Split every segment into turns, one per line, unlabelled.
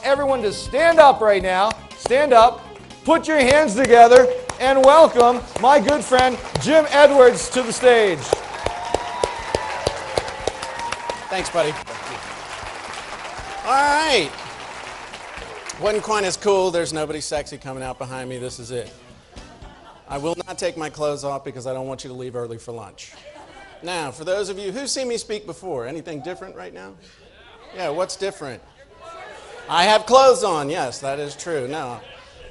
everyone to stand up right now. Stand up, put your hands together, and welcome my good friend Jim Edwards to the stage.
Thanks, buddy. All right. Wasn't quite as cool. There's nobody sexy coming out behind me. This is it. I will not take my clothes off because I don't want you to leave early for lunch. Now, for those of you who've seen me speak before, anything different right now? Yeah, what's different? I have clothes on. Yes, that is true. No,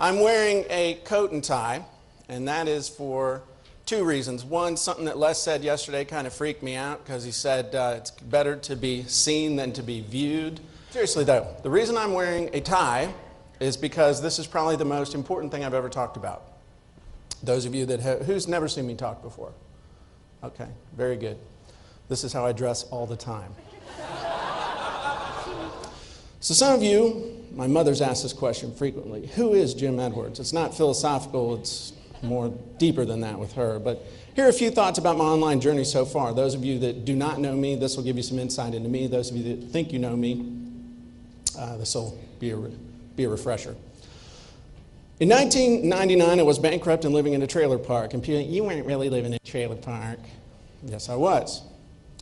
I'm wearing a coat and tie, and that is for two reasons. One, something that Les said yesterday kind of freaked me out because he said it's better to be seen than to be viewed. Seriously though, the reason I'm wearing a tie is because this is probably the most important thing I've ever talked about. Those of you that who's never seen me talk before? Okay, very good. This is how I dress all the time. So some of you, my mother's asked this question frequently. Who is Jim Edwards? It's not philosophical, it's more deeper than that with her. But here are a few thoughts about my online journey so far. Those of you that do not know me, this will give you some insight into me. Those of you that think you know me, this will be a refresher. In 1999, I was bankrupt and living in a trailer park. And people, you weren't really living in a trailer park. Yes, I was.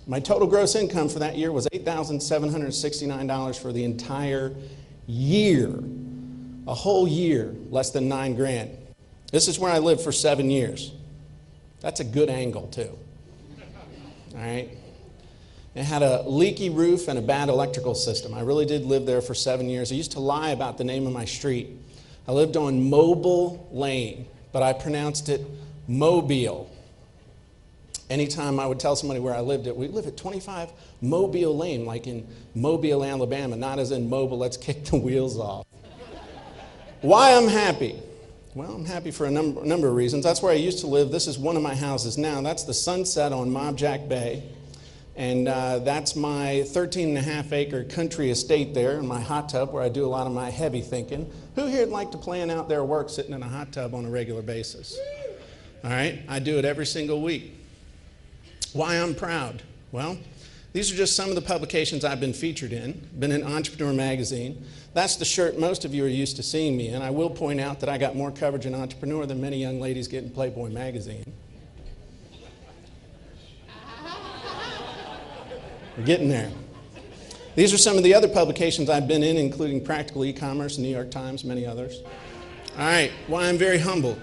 My total gross income for that year was $8,769 for the entire year. A whole year, less than $9,000. This is where I lived for 7 years. That's a good angle, too. All right? It had a leaky roof and a bad electrical system. I really did live there for 7 years. I used to lie about the name of my street. I lived on Mobile Lane, but I pronounced it Mobile. Anytime I would tell somebody where I lived we live at 25 Mobile Lane, like in Mobile, Alabama, not as in mobile, let's kick the wheels off. Why I'm happy? Well, I'm happy for a number of reasons. That's where I used to live. This is one of my houses now. That's the sunset on Mob Jack Bay. And that's my 13.5-acre country estate there in my hot tub where I do a lot of my heavy thinking. Who here would like to plan out their work sitting in a hot tub on a regular basis? All right, I do it every single week. Why I'm proud? Well, these are just some of the publications I've been featured in. Been in Entrepreneur Magazine. That's the shirt most of you are used to seeing me in. I will point out that I got more coverage in Entrepreneur than many young ladies get in Playboy Magazine. We're getting there. These are some of the other publications I've been in, including Practical E-Commerce, New York Times, many others. All right, why I'm very humbled.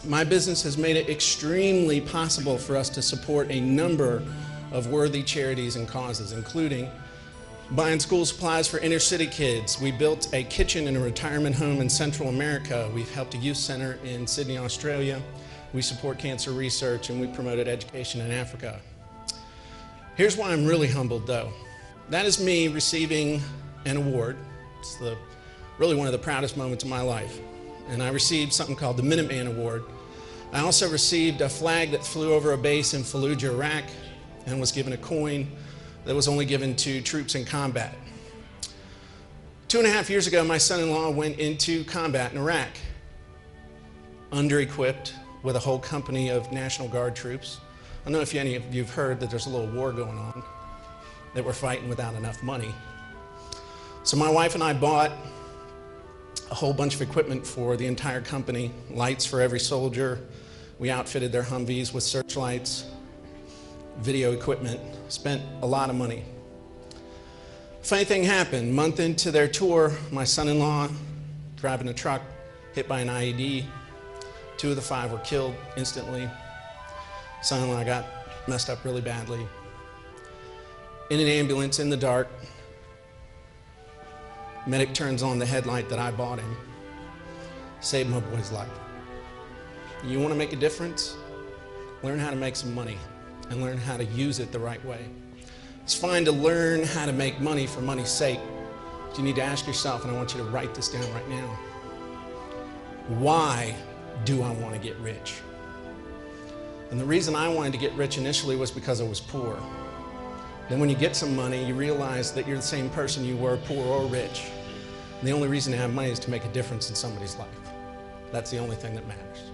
My business has made it extremely possible for us to support a number of worthy charities and causes, including buying school supplies for inner city kids. We built a kitchen in a retirement home in Central America. We've helped a youth center in Sydney, Australia. We support cancer research, and we promoted education in Africa. Here's why I'm really humbled, though. That is me receiving an award. It's really one of the proudest moments of my life. And I received something called the Minuteman Award. I also received a flag that flew over a base in Fallujah, Iraq, and was given a coin that was only given to troops in combat. 2.5 years ago, my son-in-law went into combat in Iraq, under-equipped with a whole company of National Guard troops. I don't know if any of you have heard that there's a little war going on, that we're fighting without enough money. So my wife and I bought a whole bunch of equipment for the entire company, lights for every soldier. We outfitted their Humvees with searchlights, video equipment, spent a lot of money. Funny thing happened. A month into their tour, my son-in-law, driving a truck, hit by an IED. 2 of the 5 were killed instantly. Son-in-law got messed up really badly. In an ambulance in the dark, medic turns on the headlight that I bought him. Saved my boy's life. You want to make a difference? Learn how to make some money and learn how to use it the right way. It's fine to learn how to make money for money's sake. But you need to ask yourself, and I want you to write this down right now. Why do I want to get rich? And the reason I wanted to get rich initially was because I was poor. Then when you get some money, you realize that you're the same person you were, poor or rich. And the only reason to have money is to make a difference in somebody's life. That's the only thing that matters.